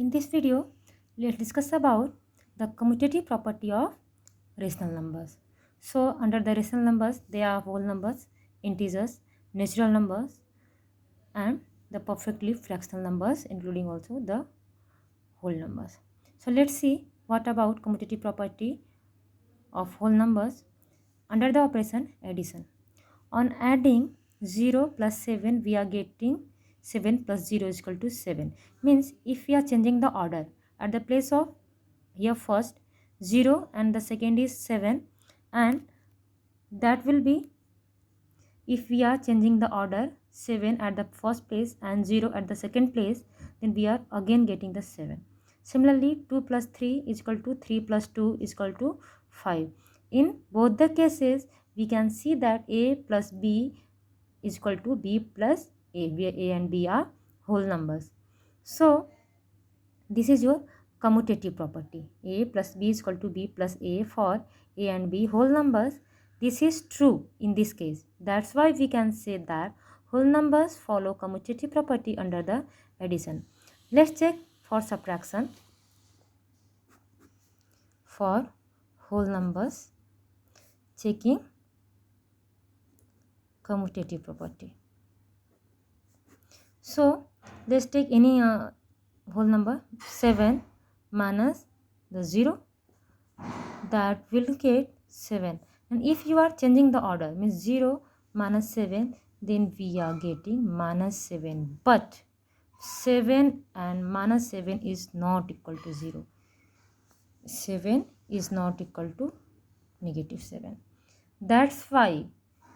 In this video, let's discuss about the commutative property of rational numbers. So, under the rational numbers, there are whole numbers, integers, natural numbers, and the perfectly fractional numbers, including also the whole numbers. So, let's see what about commutative property of whole numbers under the operation addition. On adding 0 plus 7, we are getting 7 plus 0 is equal to 7. Means if we are changing the order, at the place of here first 0 and the second is 7, and that will be, if we are changing the order, 7 at the first place and 0 at the second place, then we are again getting the 7. Similarly, 2 plus 3 is equal to 3 plus 2 is equal to 5. In both the cases, we can see that a plus b is equal to b plus a, where a and b are whole numbers. So, this is your commutative property. A plus b is equal to b plus a for a and b whole numbers. This is true in this case. That's why we can say that whole numbers follow commutative property under the addition. Let's check for subtraction. For whole numbers, checking commutative property. So, let's take any whole number, 7 minus the 0, that will get 7. And if you are changing the order, means 0 minus 7, then we are getting minus 7. But 7 and minus 7 is not equal to 0. 7 is not equal to negative 7. That's why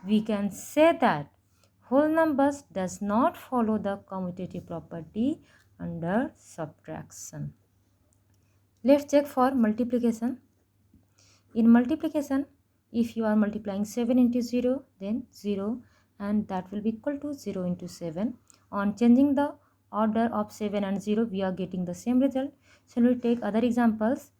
we can say that whole numbers does not follow the commutative property under subtraction. Let's check for multiplication. In multiplication, if you are multiplying 7 into 0, then 0, and that will be equal to 0 into 7. On changing the order of 7 and 0, we are getting the same result. So, we will take other examples.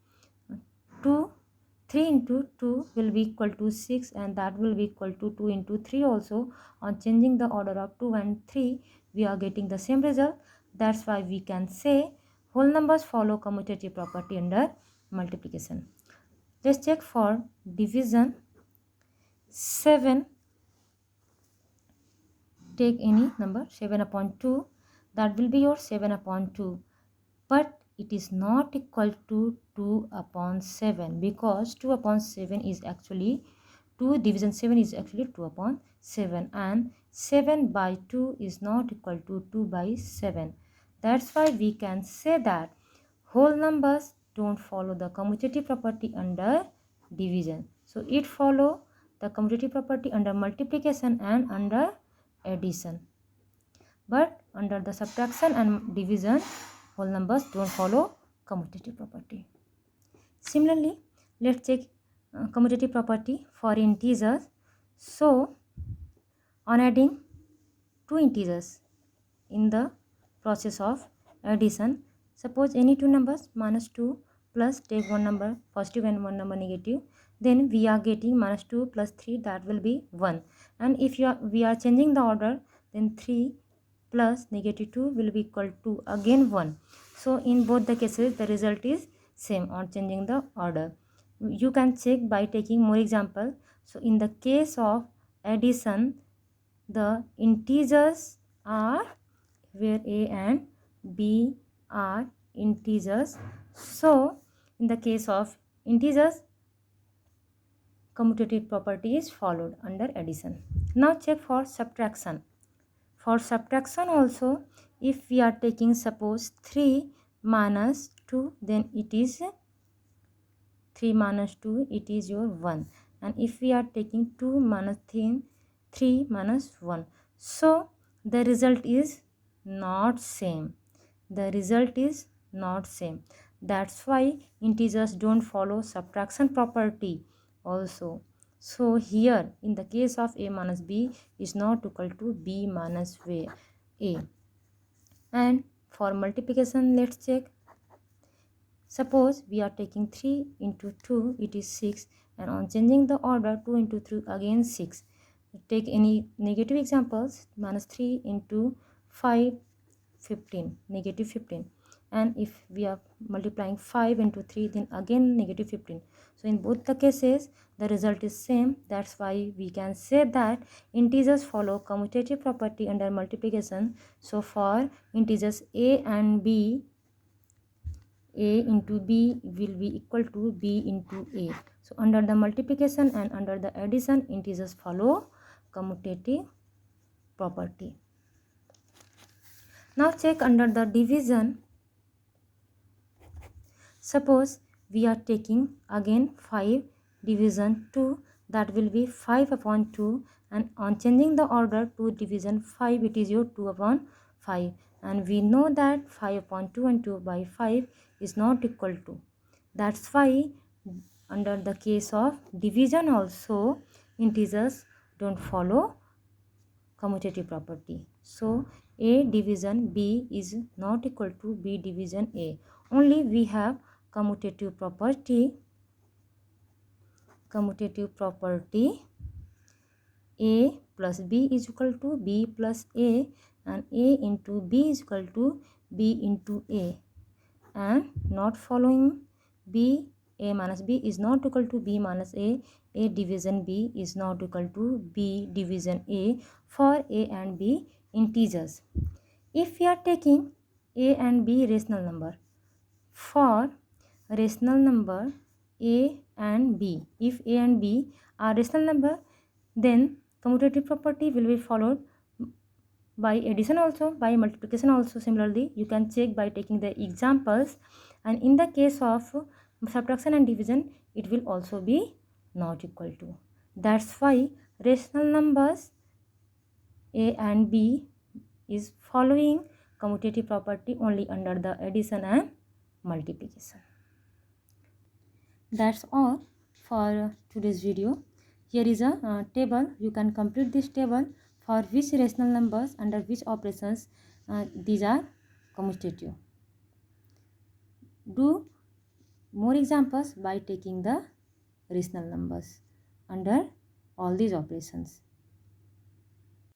3 into 2 will be equal to 6, and that will be equal to 2 into 3 also. On changing the order of 2 and 3, we are getting the same result. That's why we can say whole numbers follow commutative property under multiplication. Let's check for division. 7, take any number, 7 upon 2, that will be your 7 upon 2. But it is not equal to 2 upon 7, because 2 upon 7 is actually 2 division 7 is actually 2 upon 7, and 7 by 2 is not equal to 2 by 7. That's why we can say that whole numbers don't follow the commutative property under division. So it follow the commutative property under multiplication and under addition. But under the subtraction and division, whole numbers don't follow commutative property. Similarly, let's check commutative property for integers. So, on adding two integers in the process of addition, suppose any two numbers, minus 2 plus, take one number positive and one number negative, then we are getting minus 2 plus 3, that will be 1. And if we are changing the order, then 3 plus negative 2 will be equal to again 1. So in both the cases, the result is same on changing the order. You can check by taking more example. So in the case of addition, the integers are where a and b are integers. So in the case of integers, commutative property is followed under addition. Now check for subtraction. For subtraction also, if we are taking suppose 3 minus 2, then it is 3 minus 2, it is your 1. And if we are taking 2 minus 3 minus 1, so the result is not same. The result is not same. That's why integers don't follow subtraction property also. So here in the case of a minus b is not equal to b minus a. And for multiplication, let's check. Suppose we are taking 3 into 2, it is 6, and on changing the order, 2 into 3 again 6. Take any negative examples, minus 3 into 5, 15, negative 15. and if we are multiplying 5 into 3, then again negative 15. So in both the cases the result is same. That's why we can say that integers follow commutative property under multiplication. So for integers a and b, a into b will be equal to b into a. So under the multiplication and under the addition, integers follow commutative property. Now check under the division. Suppose we are taking again 5 division 2, that will be 5 upon 2, and on changing the order to division 5, it is your 2 upon 5, and we know that 5 upon 2 and 2 by 5 is not equal to. That's why under the case of division also integers don't follow commutative property. So a division b is not equal to b division a. Only we have commutative property a plus b is equal to b plus a, and a into b is equal to b into a, and not following b, a minus b is not equal to b minus a division b is not equal to b division a for a and b integers. If we are taking a and b rational number, for rational number a and b, if a and b are rational number, then commutative property will be followed by addition also, by multiplication also. Similarly, you can check by taking the examples, and in the case of subtraction and division, it will also be not equal to. That's why rational numbers a and b is following commutative property only under the addition and multiplication. That's all for today's video. Here is a table. You can complete this table for which rational numbers under which operations these are commutative. Do more examples by taking the rational numbers under all these operations.